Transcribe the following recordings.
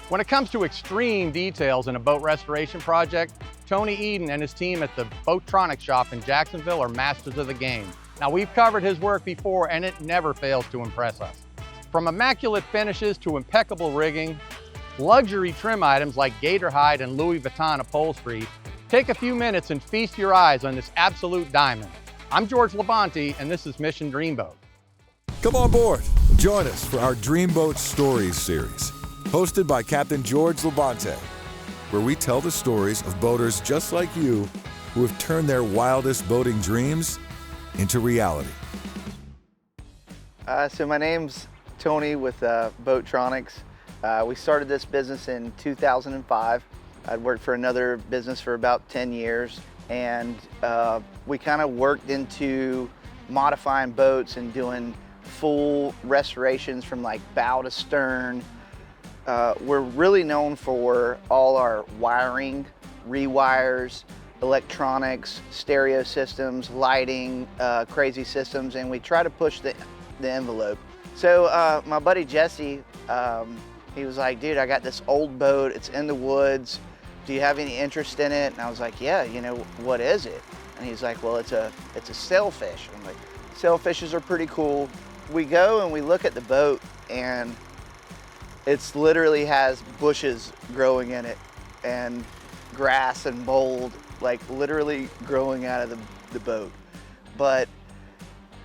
When it comes to extreme details in a boat restoration project, Tony Eden and his team at the Boattronics shop in Jacksonville are masters of the game. Now, we've covered his work before and it never fails to impress us. From immaculate finishes to impeccable rigging, luxury trim items like gator hide and Louis Vuitton upholstery, take a few minutes and feast your eyes on this absolute diamond. I'm George Labonte and this is Mission Dreamboat. Come on board, join us for our Dreamboat Stories series, hosted by Captain George Labonte, where we tell the stories of boaters just like you who have turned their wildest boating dreams into reality. So my name's Tony with Boattronics. We started this business in 2005. I'd worked for another business for about 10 years, and we kind of worked into modifying boats and doing full restorations from like bow to stern. We're really known for all our wiring, rewires, electronics, stereo systems, lighting, crazy systems, and we try to push the envelope. So my buddy Jesse, he was like, dude, I got this old boat, it's in the woods. Do you have any interest in it? And I was like, yeah, you know, what is it? And he's like, well, it's a sailfish. I'm like, sailfishes are pretty cool. We go and we look at the boat and it literally has bushes growing in it and grass and mold, like literally growing out of the boat. But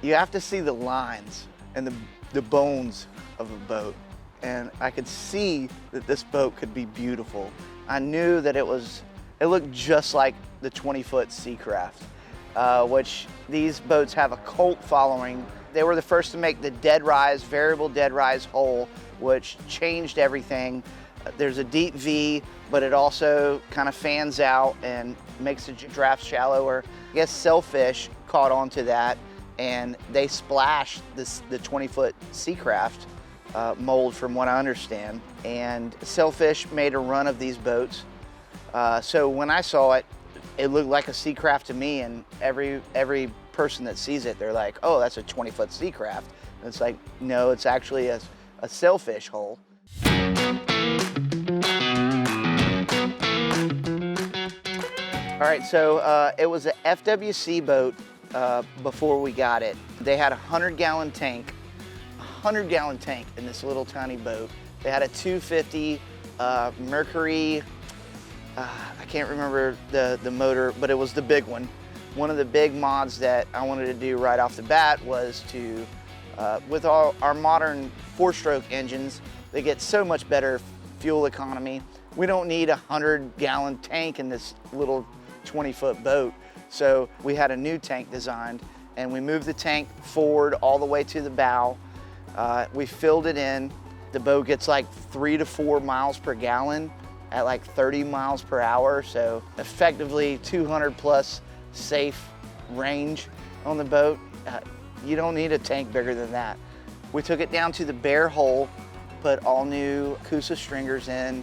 you have to see the lines and the bones of a boat. And I could see that this boat could be beautiful. I knew that it looked just like the 20-foot Seacraft, which these boats have a cult following. They were the first to make the dead rise, variable dead rise hull, which changed everything. There's a deep V, but it also kind of fans out and makes the draft shallower. I guess Sailfish caught on to that, and they splashed the 20-foot Seacraft mold, from what I understand. And Sailfish made a run of these boats. So when I saw it, it looked like a Seacraft to me, and every person that sees it, they're like, oh, that's a 20-foot Seacraft. And it's like, no, it's actually a Sailfish hull. All right, so it was a FWC boat before we got it. They had a 100-gallon tank, in this little tiny boat. They had a 250 Mercury, I can't remember the motor, but it was the big one. One of the big mods that I wanted to do right off the bat was to, with all our modern 4-stroke engines, they get so much better fuel economy. We don't need a 100-gallon tank in this little 20-foot boat. So we had a new tank designed, and we moved the tank forward all the way to the bow. We filled it in. The boat gets like 3 to 4 miles per gallon at like 30 miles per hour. So effectively 200 plus safe range on the boat. You don't need a tank bigger than that. We took it down to the bare hull, put all new Coosa stringers in,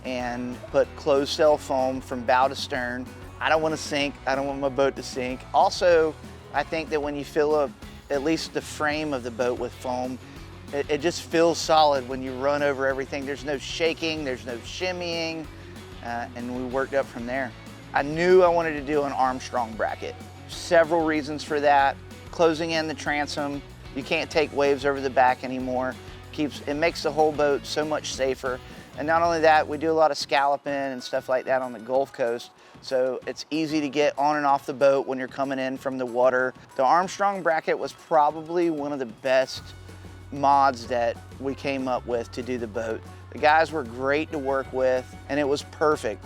and put closed cell foam from bow to stern. I don't want to sink. I don't want my boat to sink. Also, I think that when you fill at least the frame of the boat with foam, it just feels solid when you run over everything. There's no shaking, there's no shimmying, and we worked up from there. I knew I wanted to do an Armstrong bracket. Several reasons for that. Closing in the transom, you can't take waves over the back anymore. It makes the whole boat so much safer. And not only that, we do a lot of scalloping and stuff like that on the Gulf Coast. So it's easy to get on and off the boat when you're coming in from the water. The Armstrong bracket was probably one of the best mods that we came up with to do the boat. The guys were great to work with, and it was perfect.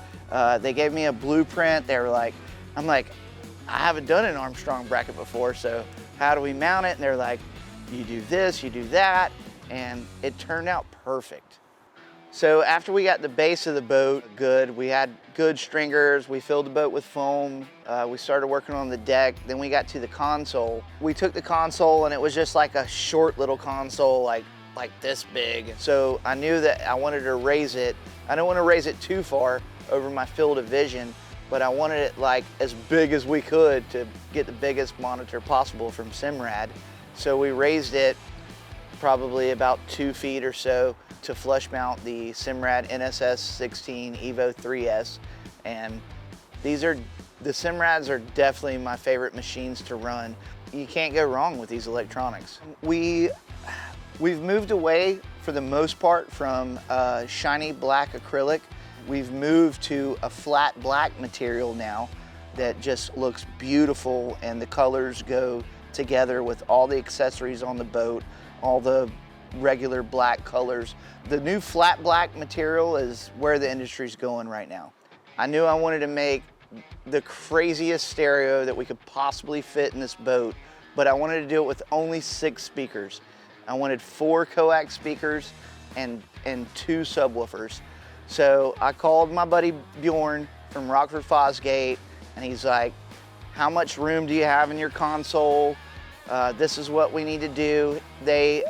They gave me a blueprint. They were like, I'm like, I haven't done an Armstrong bracket before, so how do we mount it? And they're like, you do this, you do that, and it turned out perfect. So after we got the base of the boat good, we had good stringers, we filled the boat with foam, we started working on the deck, then we got to the console. We took the console and it was just like a short little console, like this big. So I knew that I wanted to raise it. I don't want to raise it too far over my field of vision, but I wanted it like as big as we could to get the biggest monitor possible from Simrad. So we raised it probably about 2 feet or so to flush mount the Simrad NSS 16 Evo 3S, and the Simrads are definitely my favorite machines to run. You can't go wrong with these electronics. We've moved away for the most part from shiny black acrylic. We've moved to a flat black material now that just looks beautiful, and the colors go together with all the accessories on the boat, all the regular black colors. The new flat black material is where the industry's going right now. I knew I wanted to make the craziest stereo that we could possibly fit in this boat, but I wanted to do it with only 6 speakers. I wanted 4 coax speakers and 2 subwoofers. So I called my buddy Bjorn from Rockford Fosgate, and he's like, how much room do you have in your console? This is what we need to do. They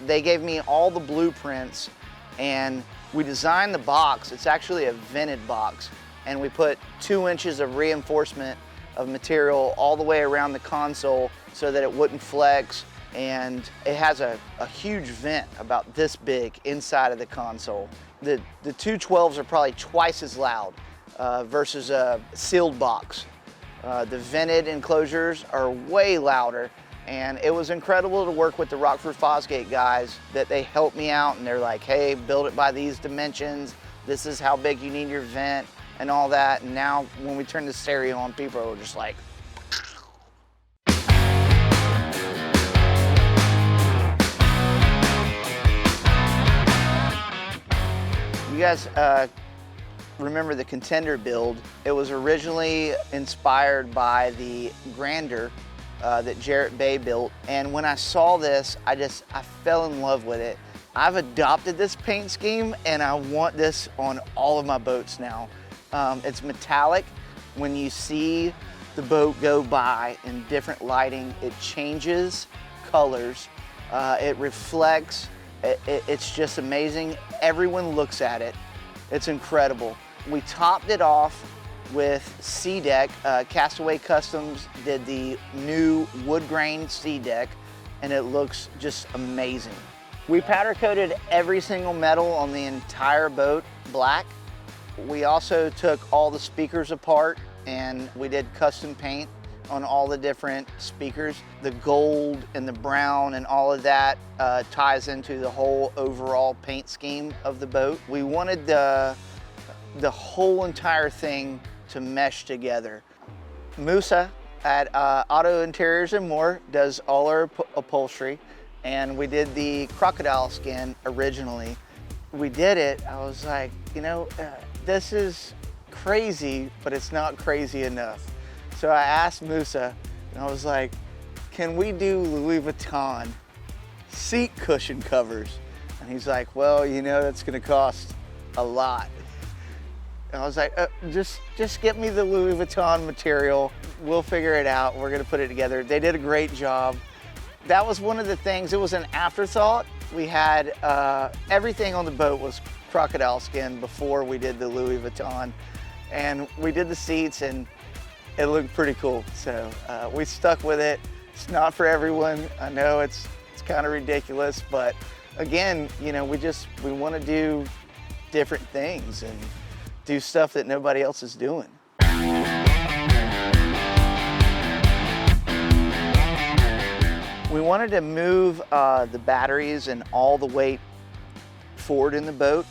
gave me all the blueprints, and we designed the box. It's actually a vented box, and we put 2 inches of reinforcement of material all the way around the console so that it wouldn't flex, and it has a huge vent about this big inside of the console. The 212s are probably twice as loud versus a sealed box. The vented enclosures are way louder, and it was incredible to work with the Rockford Fosgate guys that they helped me out, and they're like, hey, build it by these dimensions. This is how big you need your vent and all that. And now when we turn the stereo on, people are just like, you guys remember the Contender build. It was originally inspired by the Grander that Jarrett Bay built. And when I saw this, I fell in love with it. I've adopted this paint scheme, and I want this on all of my boats now. It's metallic. When you see the boat go by in different lighting, it changes colors. It reflects. It's just amazing. Everyone looks at it. It's incredible. We topped it off with sea deck. Castaway Customs did the new wood grain sea deck, and it looks just amazing. We powder coated every single metal on the entire boat black. We also took all the speakers apart, and we did custom paint on all the different speakers. The gold and the brown and all of that ties into the whole overall paint scheme of the boat. We wanted the whole entire thing to mesh together. Musa at Auto Interiors and More does all our upholstery, and we did the crocodile skin originally. We did it, I was like, you know, this is crazy, but it's not crazy enough. So I asked Musa, and I was like, can we do Louis Vuitton seat cushion covers? And he's like, well, you know, that's gonna cost a lot. And I was like, just get me the Louis Vuitton material. We'll figure it out. We're gonna put it together. They did a great job. That was one of the things, it was an afterthought. We had, everything on the boat was crocodile skin before we did the Louis Vuitton. And we did the seats, and it looked pretty cool. So we stuck with it. It's not for everyone. I know it's kind of ridiculous, but again, you know, we want to do different things and do stuff that nobody else is doing. We wanted to move the batteries and all the weight forward in the boat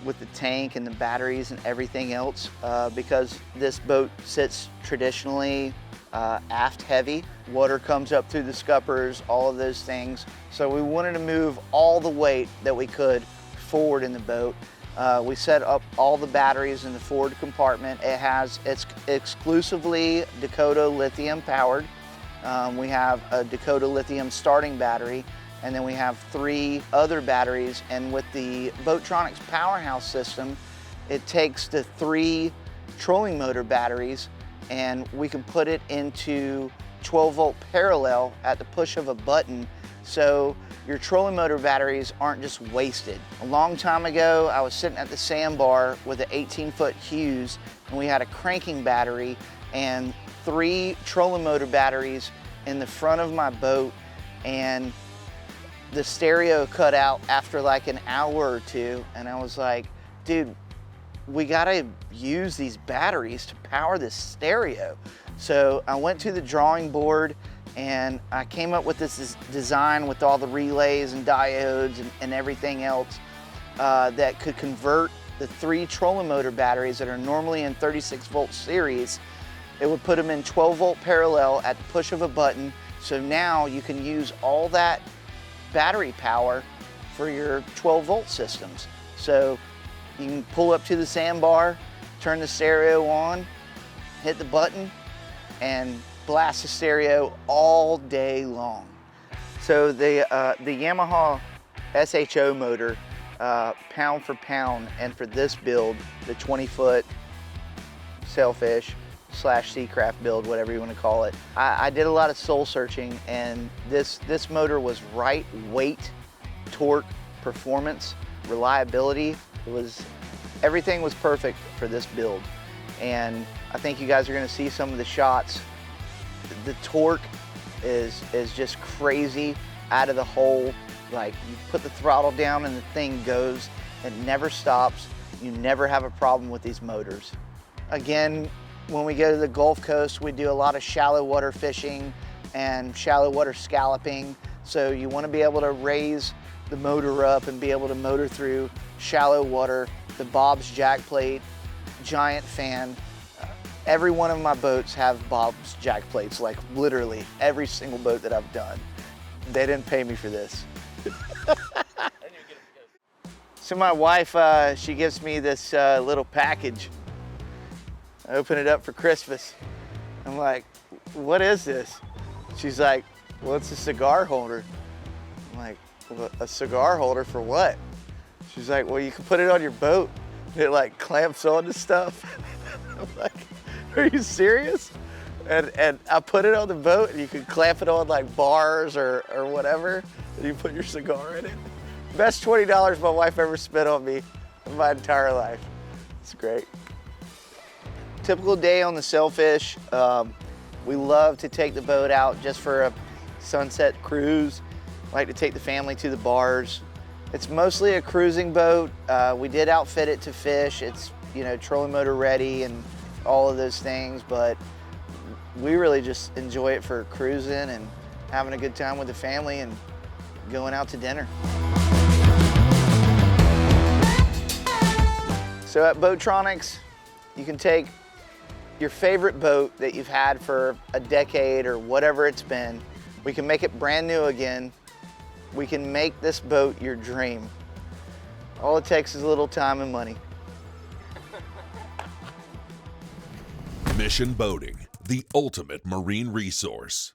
with the tank and the batteries and everything else because this boat sits traditionally aft heavy. Water comes up through the scuppers, all of those things. So we wanted to move all the weight that we could forward in the boat. We set up all the batteries in the forward compartment. It's exclusively Dakota lithium powered. We have a Dakota lithium starting battery, and then we have 3 other batteries. And with the Boattronics powerhouse system, it takes the 3 trolling motor batteries, and we can put it into 12-volt parallel at the push of a button. So your trolling motor batteries aren't just wasted. A long time ago, I was sitting at the sandbar with an 18-foot Hughes, and we had a cranking battery and 3 trolling motor batteries in the front of my boat, and the stereo cut out after like an hour or two, and I was like, dude, we gotta use these batteries to power this stereo. So I went to the drawing board and I came up with this design with all the relays and diodes and everything else that could convert the 3 trolling motor batteries that are normally in 36 volt series. It would put them in 12 volt parallel at the push of a button. So now you can use all that battery power for your 12 volt systems. So you can pull up to the sandbar, turn the stereo on, hit the button, and blast the stereo all day long. So the Yamaha SHO motor, pound for pound, and for this build, the 20-foot Sailfish / Seacraft build, whatever you want to call it, I did a lot of soul searching, and this motor was right weight, torque, performance, reliability. Everything was perfect for this build. And I think you guys are going to see some of the shots. The torque is just crazy out of the hole. Like, you put the throttle down and the thing goes. It never stops. You never have a problem with these motors. Again, when we go to the Gulf Coast, we do a lot of shallow water fishing and shallow water scalloping. So you want to be able to raise the motor up and be able to motor through shallow water. The Bob's jack plate, giant fan. Every one of my boats have Bob's jack plates, like literally every single boat that I've done. They didn't pay me for this. So my wife, she gives me this little package. I open it up for Christmas. I'm like, what is this? She's like, well, it's a cigar holder. I'm like, well, a cigar holder for what? She's like, well, you can put it on your boat. It like clamps on to stuff. I'm like, are you serious? And I put it on the boat, and you can clamp it on like bars or whatever, and you put your cigar in it. Best $20 my wife ever spent on me in my entire life. It's great. Typical day on the Sailfish. We love to take the boat out just for a sunset cruise. Like to take the family to the bars. It's mostly a cruising boat. We did outfit it to fish. It's, you know, trolling motor ready and all of those things, but we really just enjoy it for cruising and having a good time with the family and going out to dinner. So at Boattronics, you can take your favorite boat that you've had for a decade or whatever it's been. We can make it brand new again. We can make this boat your dream. All it takes is a little time and money. Mission Boating, the ultimate marine resource.